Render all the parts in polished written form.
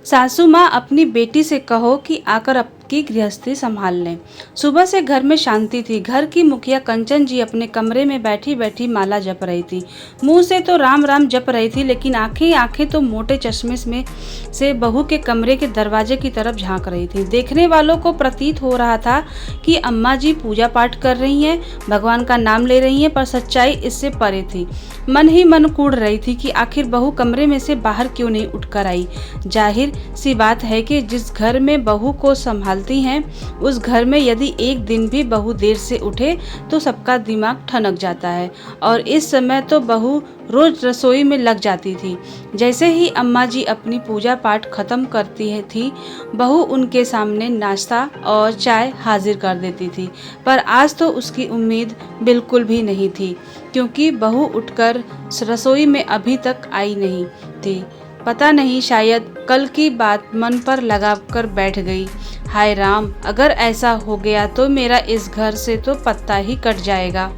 सासू माँ अपनी बेटी से कहो कि आकर आपकी गृहस्थी संभाल लें। सुबह से घर में शांति थी। घर की मुखिया कंचन जी अपने कमरे में बैठी बैठी माला जप रही थी। मुंह से तो राम राम जप रही थी, लेकिन आंखें तो मोटे चश्मे में से बहू के कमरे के दरवाजे की तरफ झांक रही थी। देखने वालों को प्रतीत हो रहा था कि अम्मा जी पूजा पाठ कर रही हैं, भगवान का नाम ले रही हैं, पर सच्चाई इससे परे थी। मन ही मन कूड़ रही थी कि आखिर बहू कमरे में से बाहर क्यों नहीं उठकर आई। जाहिर सी बात है कि जिस घर में बहू को संभालती हैं, उस घर में यदि एक दिन भी बहू देर से उठे तो सबका दिमाग ठनक जाता है। और इस समय तो बहू रोज रसोई में लग जाती थी। जैसे ही अम्मा जी अपनी पूजा पाठ खत्म करती थी, बहू उनके सामने नाश्ता और चाय हाजिर कर देती थी। पर आज तो उसकी उम्मीद बिल्कुल भी नहीं थी, क्योंकि बहू उठकर रसोई में अभी तक आई नहीं थी। पता नहीं, शायद कल की बात मन पर लगाकर बैठ गई। हाय राम, अगर ऐसा हो गया तो मेरा इस घर से तो पत्ता ही कट जाएगा।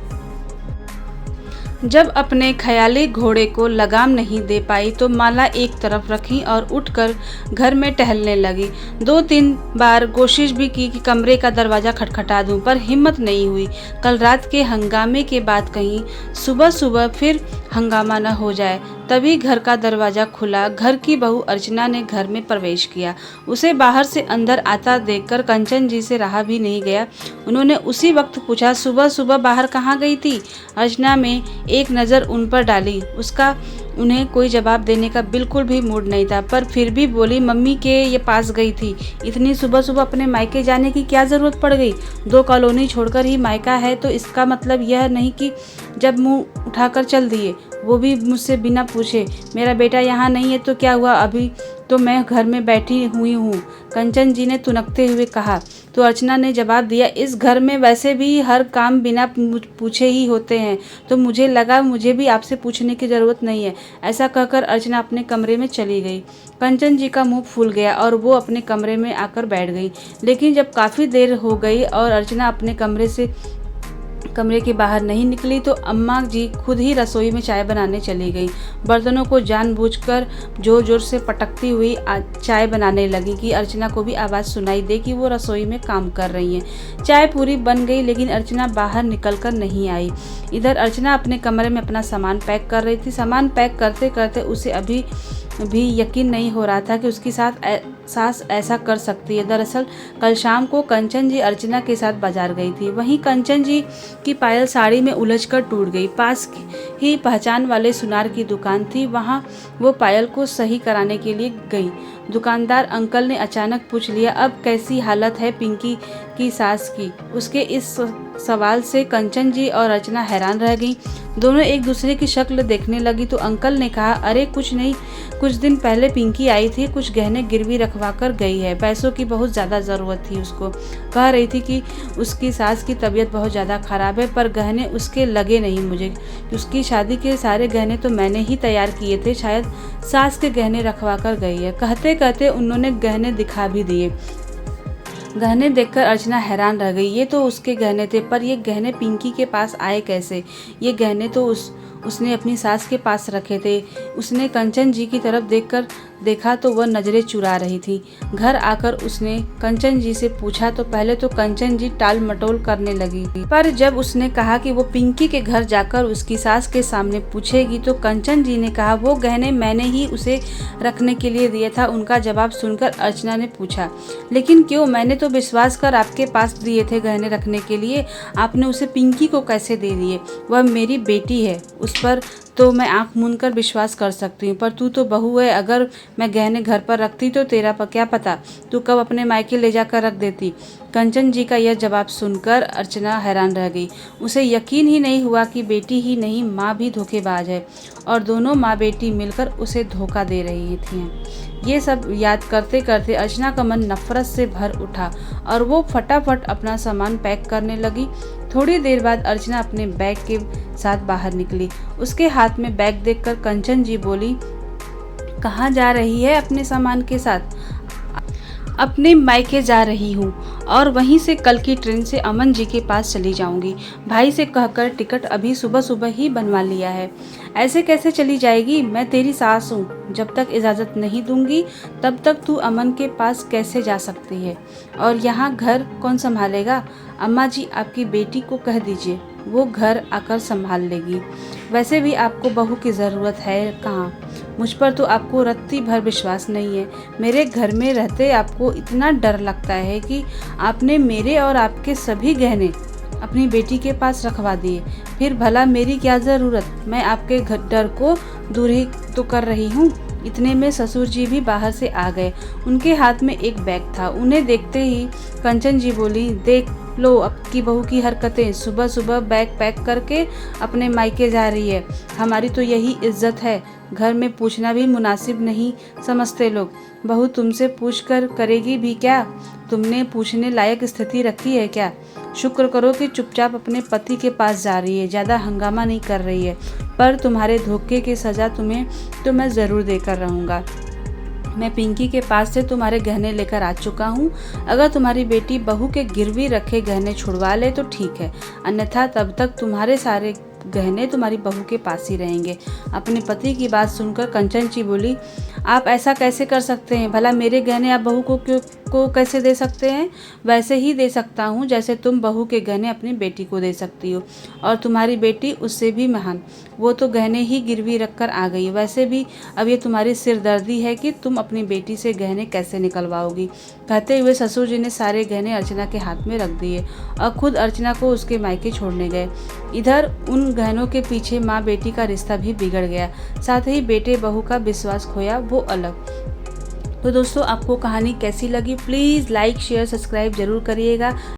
जब अपने ख्याली घोड़े को लगाम नहीं दे पाई तो माला एक तरफ रखी और उठकर घर में टहलने लगी। 2-3 बार कोशिश भी की कि कमरे का दरवाज़ा खटखटा दूं, पर हिम्मत नहीं हुई। कल रात के हंगामे के बाद कहीं सुबह सुबह फिर हंगामा न हो जाए। तभी घर का दरवाज़ा खुला। घर की बहू अर्चना ने घर में प्रवेश किया। उसे बाहर से अंदर आता देखकर कंचन जी से रहा भी नहीं गया। उन्होंने उसी वक्त पूछा, सुबह सुबह बाहर कहाँ गई थी? अर्चना में एक नज़र उन पर डाली। उसका उन्हें कोई जवाब देने का बिल्कुल भी मूड नहीं था, पर फिर भी बोली, मम्मी के ये पास गई थी। इतनी सुबह सुबह अपने मायके जाने की क्या ज़रूरत पड़ गई? 2 कॉलोनी छोड़कर ही मायका है, तो इसका मतलब यह नहीं कि जब मुंह उठाकर चल दिए, वो भी मुझसे बिना पूछे। मेरा बेटा यहाँ नहीं है तो क्या हुआ, अभी तो मैं घर में बैठी हुई हूँ, कंचन जी ने तुनकते हुए कहा। तो अर्चना ने जवाब दिया, इस घर में वैसे भी हर काम बिना पूछे ही होते हैं, तो मुझे लगा मुझे भी आपसे पूछने की ज़रूरत नहीं है। ऐसा कहकर अर्चना अपने कमरे में चली गई। कंचन जी का मुंह फूल गया और वो अपने कमरे में आकर बैठ गई। लेकिन जब काफ़ी देर हो गई और अर्चना अपने कमरे के बाहर नहीं निकली तो अम्मा जी खुद ही रसोई में चाय बनाने चली गई। बर्तनों को जानबूझकर जोर जोर से पटकती हुई चाय बनाने लगी कि अर्चना को भी आवाज़ सुनाई दे कि वो रसोई में काम कर रही हैं। चाय पूरी बन गई, लेकिन अर्चना बाहर निकलकर नहीं आई। इधर अर्चना अपने कमरे में अपना सामान पैक कर रही थी। सामान पैक करते करते उसे अभी भी यकीन नहीं हो रहा था कि उसकी सास ऐसा कर सकती है। दरअसल कल शाम को कंचन जी अर्चना के साथ बाजार गई थी। वहीं कंचन जी की पायल साड़ी में उलझकर टूट गई। पास ही पहचान वाले सुनार की दुकान थी, वहां वो पायल को सही कराने के लिए गई। दुकानदार अंकल ने अचानक पूछ लिया, अब कैसी हालत है पिंकी की सास की? उसके इस सवाल से कंचन जी और अर्चना हैरान रह गई। दोनों एक दूसरे की शक्ल देखने लगी तो अंकल ने कहा, अरे कुछ नहीं, कुछ दिन पहले पिंकी आई थी, कुछ गहने गिरवी रखवा कर गई है। पैसों की बहुत ज़्यादा ज़रूरत थी उसको। कह रही थी कि उसकी सास की तबीयत बहुत ज़्यादा ख़राब है, पर गहने उसके लगे नहीं मुझे। उसकी शादी के सारे गहने तो मैंने ही तैयार किए थे, शायद सास के गहने रखवा कर गई है। कहते कहते उन्होंने गहने दिखा भी दिए। गहने देखकर अर्चना हैरान रह गई। ये तो उसके गहने थे, पर ये गहने पिंकी के पास आए कैसे? ये गहने तो उसने अपनी सास के पास रखे थे। उसने कंचन जी की तरफ देखा तो वह नज़रें चुरा रही थी। घर आकर उसने कंचन जी से पूछा तो पहले तो कंचन जी टाल मटोल करने लगी, पर जब उसने कहा कि वो पिंकी के घर जाकर उसकी सास के सामने पूछेगी तो कंचन जी ने कहा, वो गहने मैंने ही उसे रखने के लिए दिया था। उनका जवाब सुनकर अर्चना ने पूछा, लेकिन क्यों? मैंने तो विश्वास कर आपके पास दिए थे गहने रखने के लिए, आपने उसे पिंकी को कैसे दे दिए? वह मेरी बेटी है, उस पर तो मैं आंख मूंद कर विश्वास कर सकती हूँ, पर तू तो बहू है। अगर मैं गहने घर पर रखती तो तेरा क्या पता, तू कब अपने मायके ले जाकर रख देती। कंचन जी का यह जवाब सुनकर अर्चना हैरान रह गई। उसे यकीन ही नहीं हुआ कि बेटी ही नहीं, माँ भी धोखेबाज है और दोनों माँ बेटी मिलकर उसे धोखा दे रही थी। ये सब याद करते करते अर्चना का मन नफरत से भर उठा और वो फटाफट अपना सामान पैक करने लगी। थोड़ी देर बाद अर्चना अपने बैग के साथ बाहर निकली। उसके हाथ में बैग देखकर कंचन जी बोली, कहाँ जा रही है अपने सामान के साथ? अपने मायके जा रही हूँ और वहीं से कल की ट्रेन से अमन जी के पास चली जाऊंगी। भाई से कहकर टिकट अभी सुबह सुबह ही बनवा लिया है। ऐसे कैसे चली जाएगी? मैं तेरी सास हूँ, जब तक इजाज़त नहीं दूंगी तब तक तू अमन के पास कैसे जा सकती है? और यहाँ घर कौन संभालेगा? अम्मा जी, आपकी बेटी को कह दीजिए, वो घर आकर संभाल लेगी। वैसे भी आपको बहू की ज़रूरत है कहाँ? मुझ पर तो आपको रत्ती भर विश्वास नहीं है। मेरे घर में रहते आपको इतना डर लगता है कि आपने मेरे और आपके सभी गहने अपनी बेटी के पास रखवा दिए। फिर भला मेरी क्या ज़रूरत? मैं आपके डर को दूर ही तो कर रही हूँ। इतने में ससुर जी भी बाहर से आ गए। उनके हाथ में एक बैग था। उन्हें देखते ही कंचन जी बोली, देख लो अब की बहू की हरकतें, सुबह सुबह बैग पैक करके अपने मायके जा रही है। हमारी तो यही इज्जत है, घर में पूछना भी मुनासिब नहीं समझते लोग। बहू तुमसे पूछ कर करेगी भी क्या? तुमने पूछने लायक स्थिति रखी है क्या? शुक्र करो कि चुपचाप अपने पति के पास जा रही है, ज़्यादा हंगामा नहीं कर रही है। पर तुम्हारे धोखे की सज़ा तुम्हें तो मैं ज़रूर देकर रहूँगा। मैं पिंकी के पास से तुम्हारे गहने लेकर आ चुका हूँ। अगर तुम्हारी बेटी बहू के गिरवी रखे गहने छुड़वा ले तो ठीक है, अन्यथा तब तक तुम्हारे सारे गहने तुम्हारी बहू के पास ही रहेंगे। अपने पति की बात सुनकर कंचन जी बोली, आप ऐसा कैसे कर सकते हैं? भला मेरे गहने आप बहू को कैसे दे सकते हैं? वैसे ही दे सकता हूँ जैसे तुम बहू के गहने अपनी बेटी को दे सकती हो, और तुम्हारी बेटी उससे भी महान। वो तो गहने ही गिरवी रख कर आ गई। वैसे भी अब ये तुम्हारी सिरदर्दी है कि तुम अपनी बेटी से गहने कैसे निकलवाओगी। कहते हुए ससुर जी ने सारे गहने अर्चना के हाथ में रख दिए और खुद अर्चना को उसके मायके छोड़ने गए। इधर उन गहनों के पीछे माँ बेटी का रिश्ता भी बिगड़ गया, साथ ही बेटे बहू का विश्वास खोया, वो अलग। तो दोस्तों, आपको कहानी कैसी लगी? प्लीज़ लाइक शेयर सब्सक्राइब जरूर करिएगा।